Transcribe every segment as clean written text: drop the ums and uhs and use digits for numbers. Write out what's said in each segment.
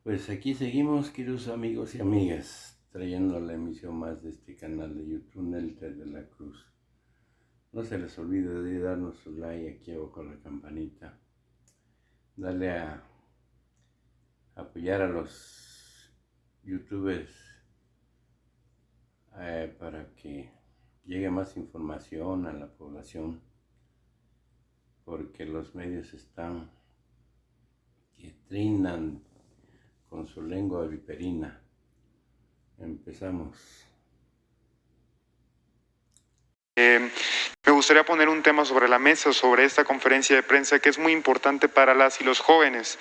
Pues aquí seguimos, queridos amigos y amigas, trayendo la emisión más de este canal de YouTube, Nelter de la Cruz. No se les olvide de darnos su like aquí abajo con la campanita. Dale a apoyar a los youtubers para que llegue más información a la población, porque los medios están que trinan con su lengua viperina. Empezamos. Me gustaría poner un tema sobre la mesa, sobre esta conferencia de prensa que es muy importante para las y los jóvenes.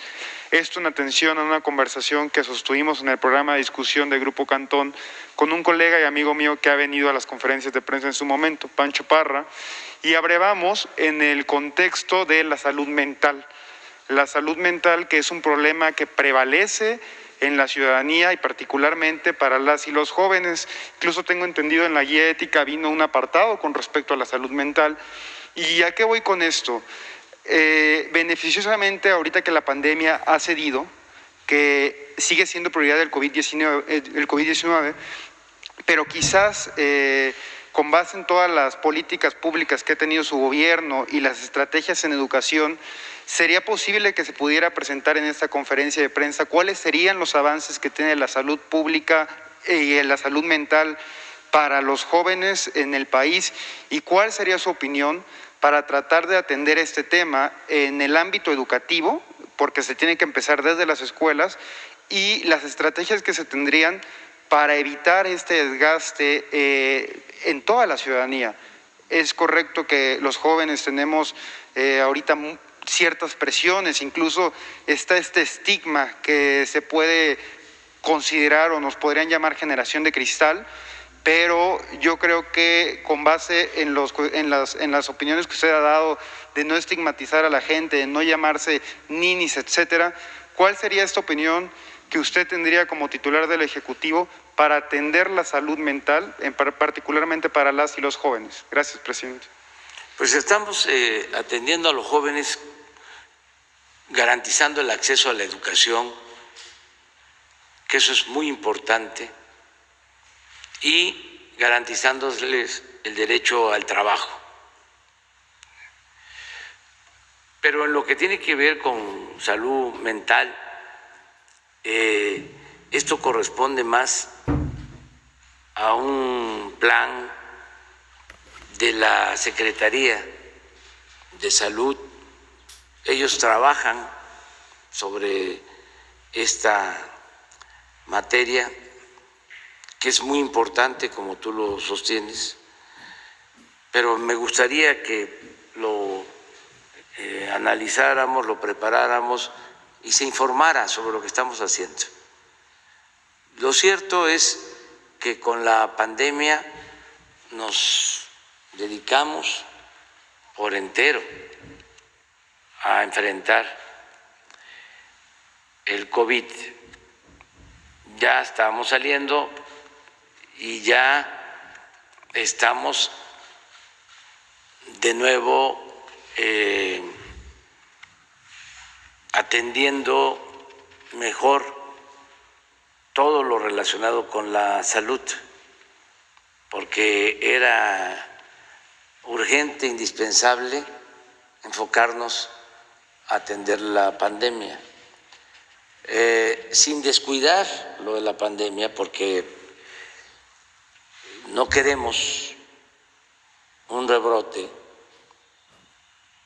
Esto en atención a una conversación que sostuvimos en el programa de discusión de Grupo Cantón con un colega y amigo mío que ha venido a las conferencias de prensa en su momento, Pancho Parra, y abrevamos en el contexto de la salud mental. La salud mental, que es un problema que prevalece en la ciudadanía y particularmente para las y los jóvenes. Incluso tengo entendido en la guía ética vino un apartado con respecto a la salud mental. ¿Y a qué voy con esto? Beneficiosamente, ahorita que la pandemia ha cedido, que sigue siendo prioridad del COVID-19, pero quizás con base en todas las políticas públicas que ha tenido su gobierno y las estrategias en educación, ¿sería posible que se pudiera presentar en esta conferencia de prensa cuáles serían los avances que tiene la salud pública y la salud mental para los jóvenes en el país y cuál sería su opinión para tratar de atender este tema en el ámbito educativo, porque se tiene que empezar desde las escuelas, y las estrategias que se tendrían para evitar este desgaste en toda la ciudadanía? Es correcto que los jóvenes tenemos ahorita ciertas presiones, incluso está este estigma que se puede considerar o nos podrían llamar generación de cristal, pero yo creo que con base en las opiniones que usted ha dado de no estigmatizar a la gente, de no llamarse ninis, etcétera, ¿cuál sería esta opinión que usted tendría como titular del Ejecutivo para atender la salud mental, particularmente para las y los jóvenes? Gracias, presidente. Pues estamos atendiendo a los jóvenes, garantizando el acceso a la educación, que eso es muy importante, y garantizándoles el derecho al trabajo. Pero en lo que tiene que ver con salud mental, esto corresponde más a un plan de la Secretaría de Salud. Ellos trabajan sobre esta materia, que es muy importante, como tú lo sostienes, pero me gustaría que lo analizáramos, lo preparáramos y se informara sobre lo que estamos haciendo. Lo cierto es que con la pandemia nos dedicamos por entero a enfrentar el COVID. Ya estamos saliendo y ya estamos de nuevo atendiendo mejor todo lo relacionado con la salud, porque era urgente, indispensable enfocarnos a atender la pandemia, sin descuidar lo de la pandemia, porque no queremos un rebrote.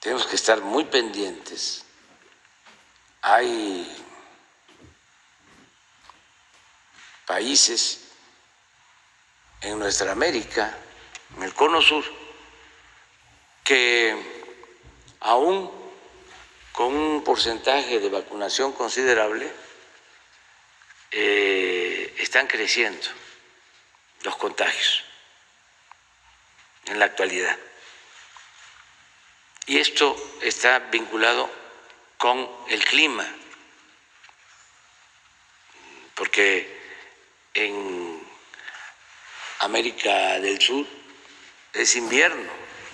Tenemos que estar muy pendientes. Hay países en nuestra América, en el Cono Sur, que aún con un porcentaje de vacunación considerable están creciendo los contagios en la actualidad. Y esto está vinculado con el clima, porque en América del Sur es invierno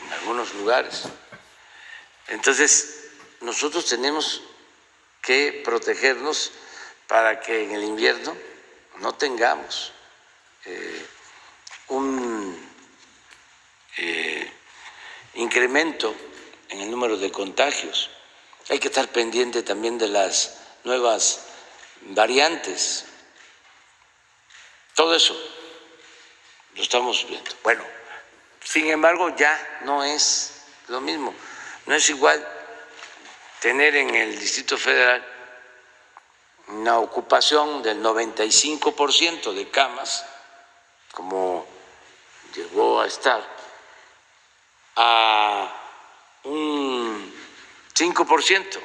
en algunos lugares. Entonces, nosotros tenemos que protegernos, para que en el invierno no tengamos un incremento en el número de contagios. Hay que estar pendiente también de las nuevas variantes. Todo eso lo estamos viendo. Bueno, sin embargo, ya no es lo mismo. No es igual tener en el Distrito Federal una ocupación del 95% de camas, como llegó a estar, a un 5%.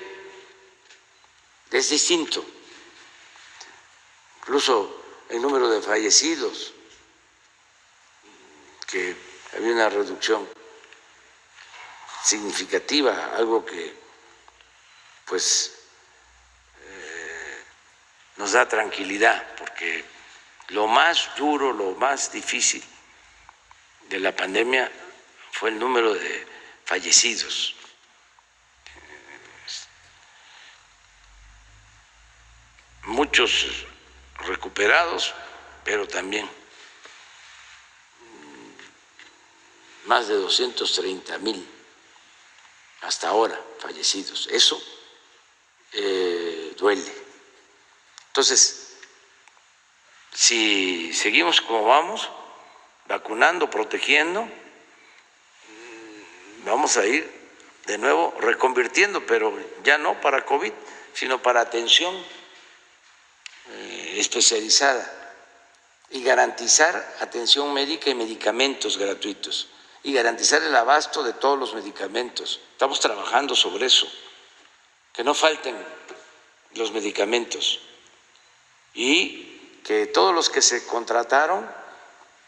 Es distinto. Incluso el número de fallecidos, que había una reducción significativa, algo que pues nos da tranquilidad, porque lo más duro, lo más difícil de la pandemia fue el número de fallecidos. Muchos recuperados, pero también más de 230,000 hasta ahora fallecidos. Eso duele. Entonces, si seguimos como vamos, vacunando, protegiendo, vamos a ir de nuevo reconvirtiendo, pero ya no para COVID, sino para atención especializada y garantizar atención médica y medicamentos gratuitos y garantizar el abasto de todos los medicamentos. Estamos trabajando sobre eso, que no falten los medicamentos y que todos los que se contrataron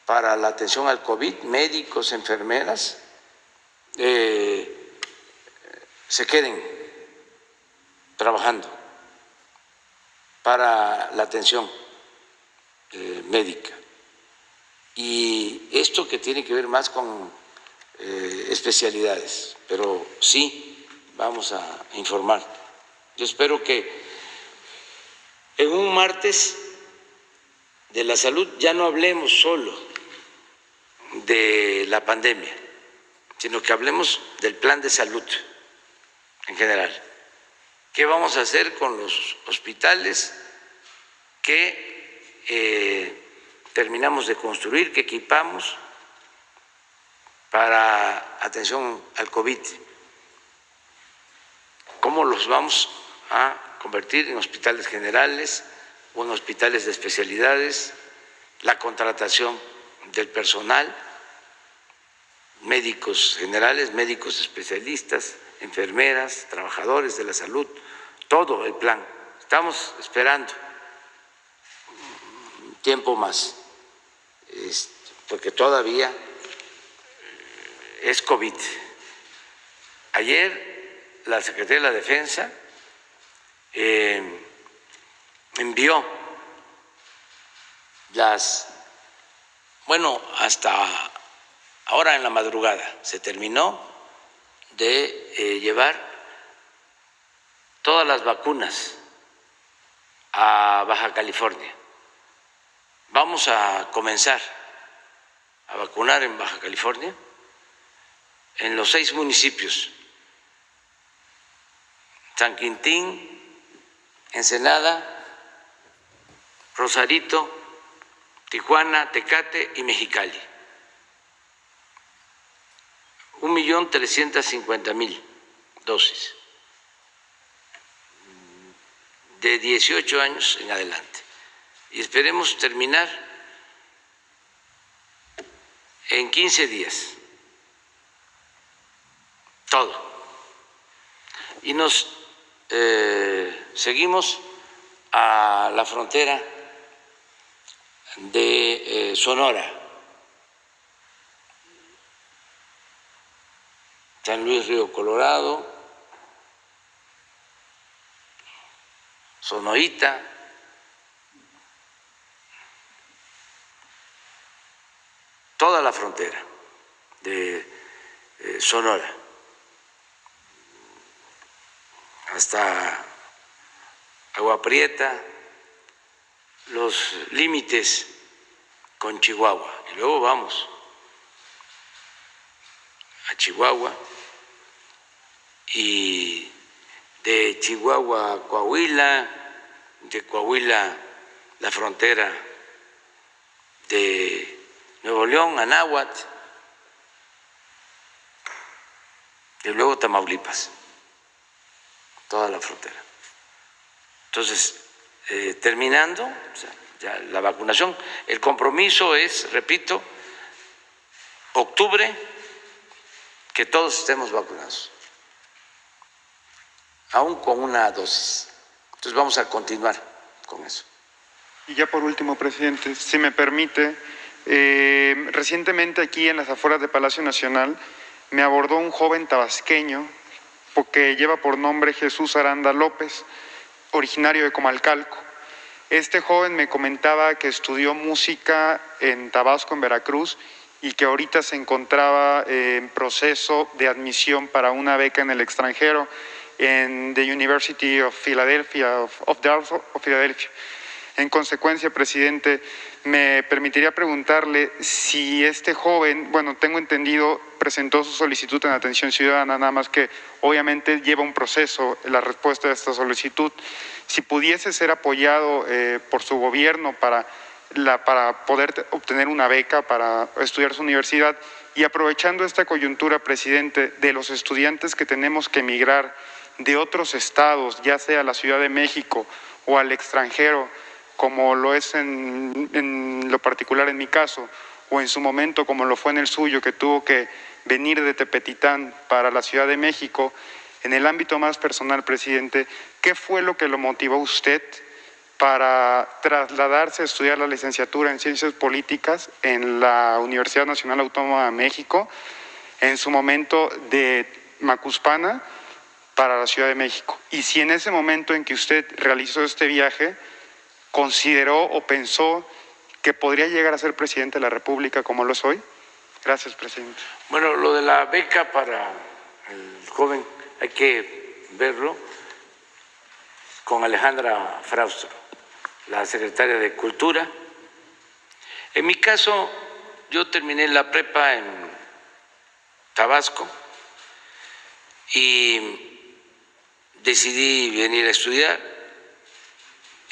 para la atención al COVID, médicos, enfermeras, se queden trabajando para la atención médica. Y esto que tiene que ver más con especialidades, pero sí vamos a informar. Yo espero que en un martes de la salud ya no hablemos solo de la pandemia, sino que hablemos del plan de salud en general. ¿Qué vamos a hacer con los hospitales que terminamos de construir, que equipamos para atención al COVID? ¿Cómo los vamos a convertir en hospitales generales o en hospitales de especialidades? La contratación del personal, médicos generales, médicos especialistas, enfermeras, trabajadores de la salud, todo el plan. Estamos esperando un tiempo más, porque todavía es COVID. Ayer la Secretaría de la Defensa envió hasta ahora en la madrugada se terminó de llevar todas las vacunas a Baja California. Vamos a comenzar a vacunar en Baja California, en los 6 municipios: San Quintín, Ensenada, Rosarito, Tijuana, Tecate y Mexicali. 1,350,000 dosis de 18 años en adelante. Y esperemos terminar en 15 días. Todo. Y nos seguimos a la frontera de Sonora, San Luis Río Colorado, Sonoita, toda la frontera de Sonora, hasta Agua Prieta, los límites con Chihuahua y luego vamos a Chihuahua y de Chihuahua a Coahuila, de Coahuila la frontera de Nuevo León, Anáhuac, y luego Tamaulipas, toda la frontera. Entonces, terminando o sea, ya la vacunación, el compromiso es, repito, octubre, que todos estemos vacunados, aún con una dosis. Entonces vamos a continuar con eso. Y ya por último, presidente, si me permite, recientemente aquí en las afueras de Palacio Nacional me abordó un joven tabasqueño que lleva por nombre Jesús Aranda López, originario de Comalcalco. Este joven me comentaba que estudió música en Tabasco, en Veracruz, y que ahorita se encontraba en proceso de admisión para una beca en el extranjero en the University of Philadelphia, of Philadelphia. En consecuencia, presidente, me permitiría preguntarle si este joven, bueno, tengo entendido, presentó su solicitud en Atención Ciudadana, nada más que obviamente lleva un proceso la respuesta de esta solicitud. Si pudiese ser apoyado por su gobierno para poder obtener una beca para estudiar su universidad, y aprovechando esta coyuntura, presidente, de los estudiantes que tenemos que emigrar de otros estados, ya sea a la Ciudad de México o al extranjero, como lo es en lo particular en mi caso, o en su momento como lo fue en el suyo, que tuvo que venir de Tepetitán para la Ciudad de México. En el ámbito más personal, presidente, ¿qué fue lo que lo motivó a usted para trasladarse a estudiar la licenciatura en Ciencias Políticas en la Universidad Nacional Autónoma de México, en su momento de Macuspana para la Ciudad de México? Y si en ese momento en que usted realizó este viaje, consideró o pensó que podría llegar a ser presidente de la República como lo soy. Gracias, presidente. Bueno, lo de la beca para el joven hay que verlo con Alejandra Fraustro, la secretaria de Cultura. En mi caso, yo terminé la prepa en Tabasco y decidí venir a estudiar.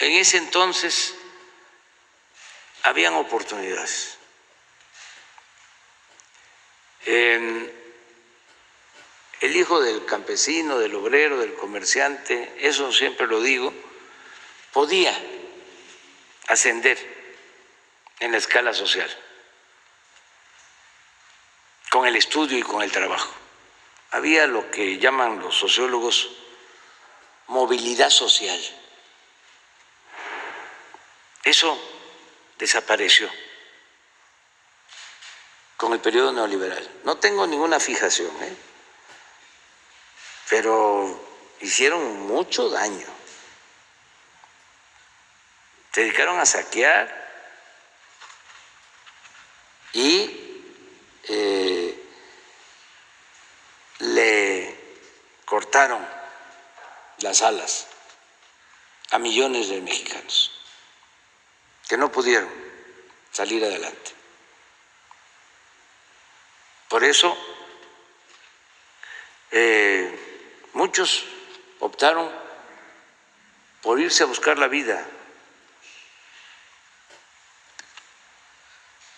En ese entonces habían oportunidades. El hijo del campesino, del obrero, del comerciante, eso siempre lo digo, podía ascender en la escala social con el estudio y con el trabajo. Había lo que llaman los sociólogos movilidad social. Eso desapareció con el periodo neoliberal. No tengo ninguna fijación, pero hicieron mucho daño. Se dedicaron a saquear y le cortaron las alas a millones de mexicanos que no pudieron salir adelante. Por eso muchos optaron por irse a buscar la vida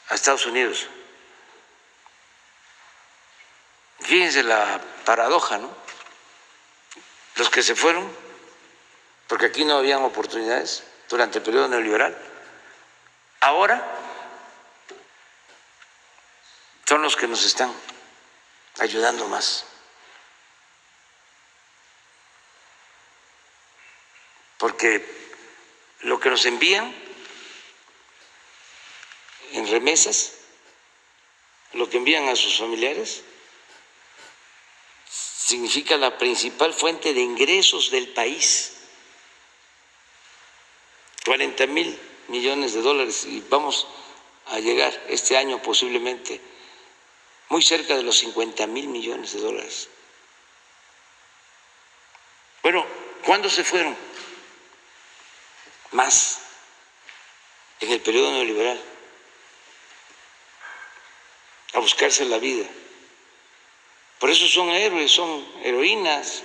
a Estados Unidos. Fíjense la paradoja, ¿no? Los que se fueron, porque aquí no habían oportunidades durante el periodo neoliberal, ahora son los que nos están ayudando más. Porque lo que nos envían en remesas, lo que envían a sus familiares, significa la principal fuente de ingresos del país. 40,000 millones de dólares, y vamos a llegar este año posiblemente muy cerca de los 50,000 millones de dólares. Bueno, ¿cuándo se fueron? Más en el periodo neoliberal, a buscarse la vida. Por eso son héroes, son heroínas.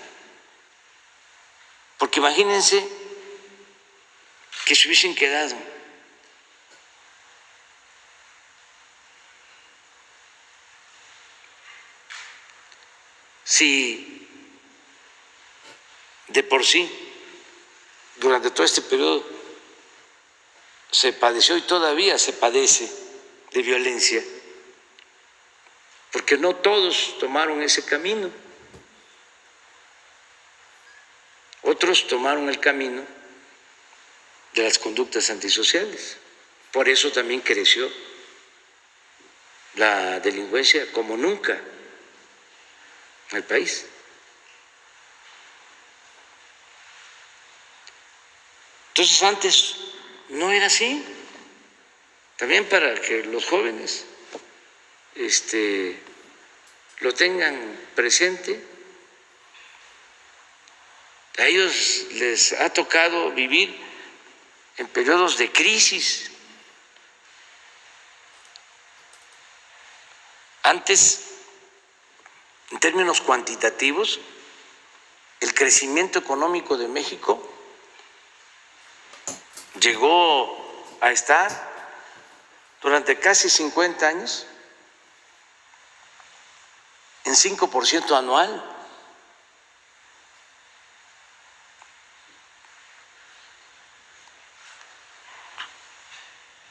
Porque imagínense que se hubiesen quedado si de por sí durante todo este periodo se padeció y todavía se padece de violencia, porque no todos tomaron ese camino, otros tomaron el camino de las conductas antisociales. Por eso también creció la delincuencia como nunca en el país. Entonces antes no era así. También para que los jóvenes lo tengan presente. A ellos les ha tocado vivir en periodos de crisis. Antes, en términos cuantitativos, el crecimiento económico de México llegó a estar durante casi 50 años en 5% anual.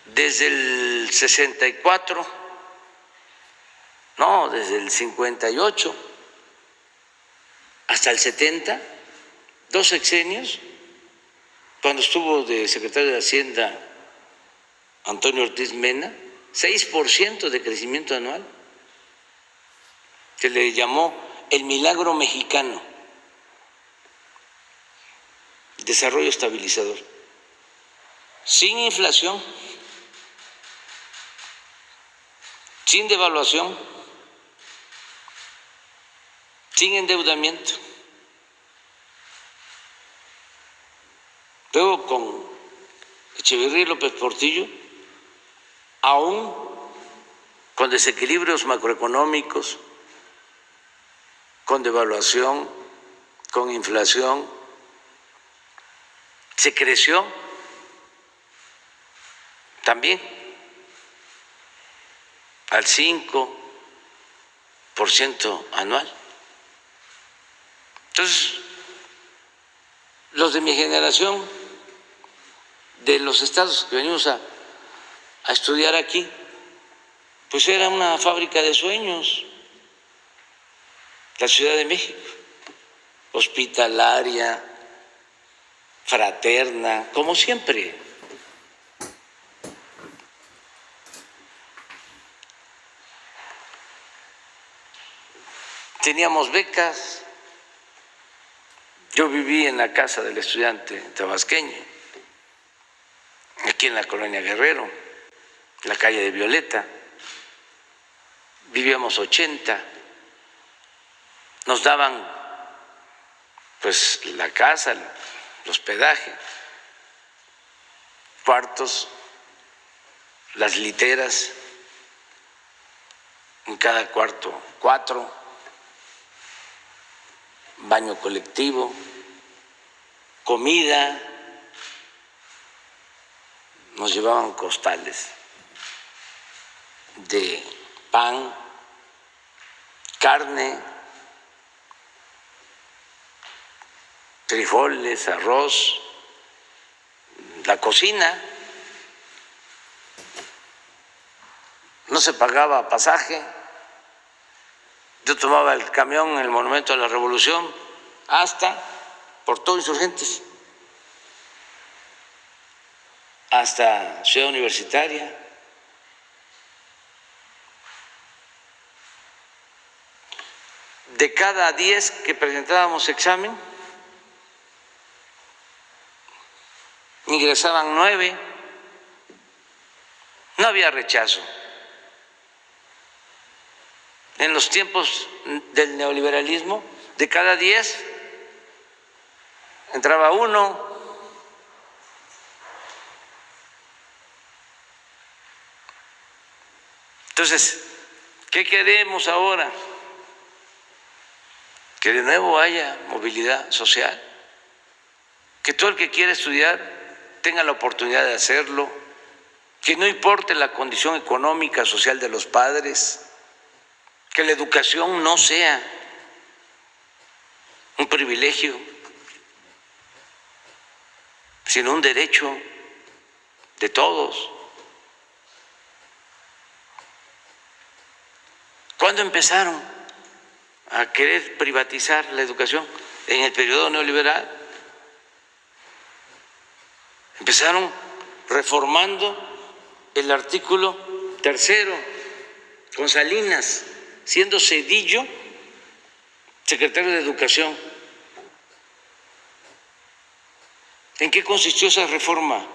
Desde el 64, no, desde el 58 hasta el 70, 2 sexenios, cuando estuvo de secretario de Hacienda Antonio Ortiz Mena, 6% de crecimiento anual. Se le llamó el milagro mexicano, desarrollo estabilizador, sin inflación, sin devaluación, sin endeudamiento. Luego con Echeverría y López Portillo, aún con desequilibrios macroeconómicos, con devaluación, con inflación, se creció también al 5% anual. Entonces, los de mi generación, de los estados que venimos a estudiar aquí, pues era una fábrica de sueños, la Ciudad de México, hospitalaria, fraterna, como siempre. Teníamos becas. Yo viví en la casa del estudiante tabasqueño, aquí en la colonia Guerrero, en la calle de Violeta. Vivíamos 80. Nos daban pues la casa, el hospedaje, cuartos, las literas, en cada cuarto 4, baño colectivo, comida, nos llevaban costales de pan, carne, frijoles, arroz, la cocina, no se pagaba pasaje. Yo tomaba el camión en el Monumento a la Revolución hasta por todo Insurgentes, hasta Ciudad Universitaria. De cada 10 que presentábamos examen, ingresaban 9, no había rechazo. En los tiempos del neoliberalismo, de cada 10 entraba 1. Entonces, ¿qué queremos ahora? Que de nuevo haya movilidad social, que todo el que quiera estudiar tenga la oportunidad de hacerlo, que no importe la condición económica, social de los padres, que la educación no sea un privilegio, sino un derecho de todos. ¿Cuándo empezaron a querer privatizar la educación? En el periodo neoliberal. Empezaron reformando el artículo 3 con Salinas, siendo Zedillo secretario de Educación. ¿En qué consistió esa reforma?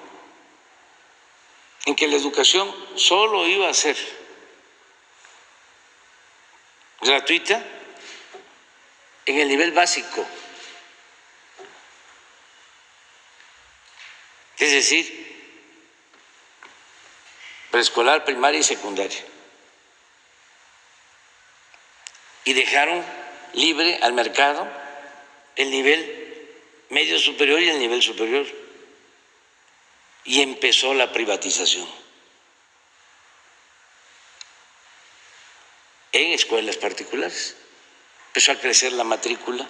En que la educación solo iba a ser gratuita en el nivel básico, es decir, preescolar, primaria y secundaria. Y dejaron libre al mercado el nivel medio superior y el nivel superior. Y empezó la privatización en escuelas particulares. Empezó a crecer la matrícula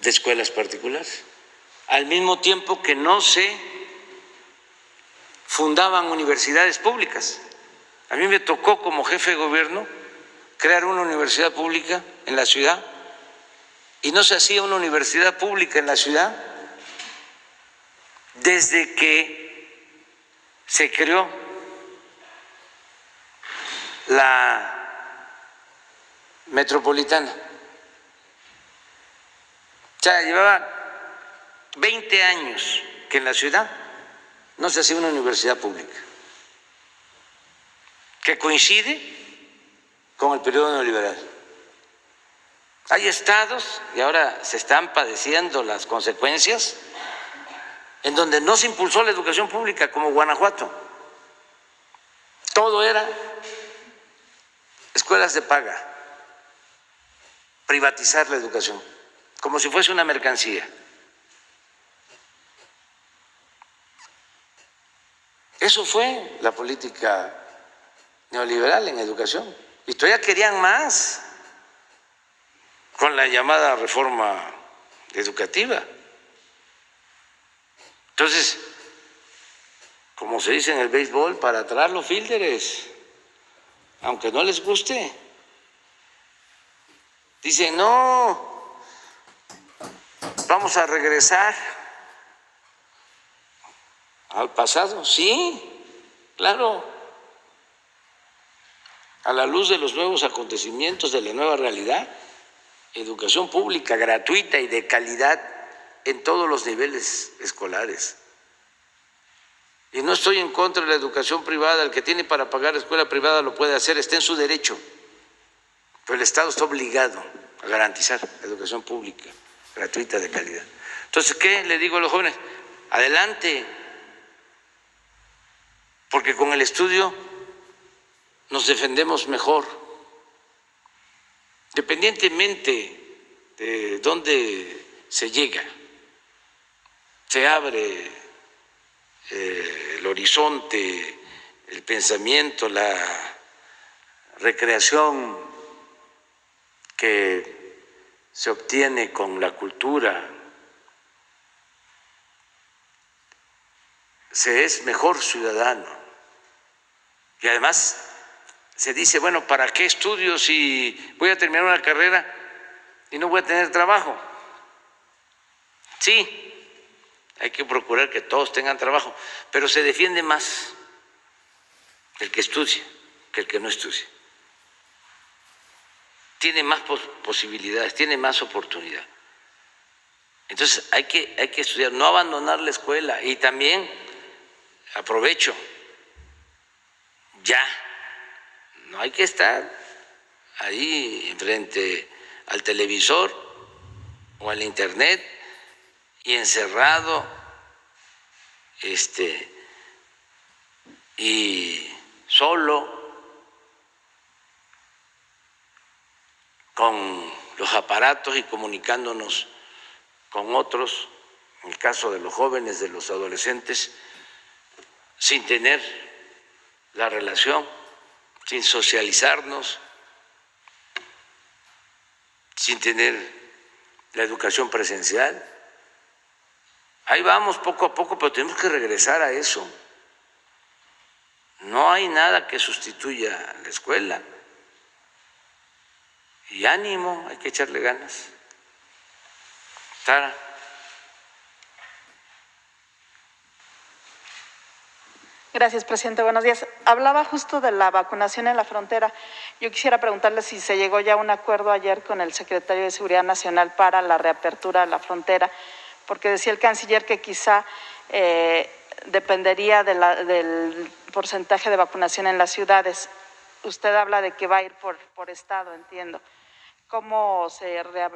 de escuelas particulares, al mismo tiempo que no se fundaban universidades públicas. A mí me tocó como jefe de gobierno crear una universidad pública en la ciudad y no se hacía una universidad pública en la ciudad desde que se creó la metropolitana. O sea, llevaba 20 años que en la ciudad no se hacía una universidad pública, que coincide con el periodo neoliberal. Hay estados, y ahora se están padeciendo las consecuencias, en donde no se impulsó la educación pública, como Guanajuato. Todo era escuelas de paga, privatizar la educación, como si fuese una mercancía. Eso fue la política neoliberal en educación. Y todavía querían más con la llamada reforma educativa. Entonces, como se dice en el béisbol, para atrás los fielders, aunque no les guste. Dicen, no, vamos a regresar al pasado. Sí, claro, a la luz de los nuevos acontecimientos, de la nueva realidad, educación pública gratuita y de calidad en todos los niveles escolares. Y no estoy en contra de la educación privada. El que tiene para pagar escuela privada lo puede hacer, está en su derecho. Pero el Estado está obligado a garantizar la educación pública, gratuita, de calidad. Entonces, ¿qué le digo a los jóvenes? Adelante, porque con el estudio nos defendemos mejor, independientemente de dónde se llega, se abre el horizonte, el pensamiento, la recreación que se obtiene con la cultura, se es mejor ciudadano. Y además se dice, bueno, ¿para qué estudio si voy a terminar una carrera y no voy a tener trabajo? Sí, hay que procurar que todos tengan trabajo, pero se defiende más el que estudia que el que no estudia. Tiene más posibilidades, tiene más oportunidad. Entonces hay que estudiar, no abandonar la escuela. Y también aprovecho, ya no hay que estar ahí frente al televisor o al internet y encerrado y solo, con los aparatos y comunicándonos con otros, en el caso de los jóvenes, de los adolescentes, sin tener la relación, sin socializarnos, sin tener la educación presencial. Ahí vamos poco a poco, pero tenemos que regresar a eso. No hay nada que sustituya la escuela. Y ánimo, hay que echarle ganas. Sara. Gracias, presidente. Buenos días. Hablaba justo de la vacunación en la frontera. Yo quisiera preguntarle si se llegó ya a un acuerdo ayer con el secretario de Seguridad Nacional para la reapertura de la frontera, porque decía el canciller que quizá dependería del porcentaje de vacunación en las ciudades. Usted habla de que va a ir por estado, entiendo. ¿Cómo se reabriría?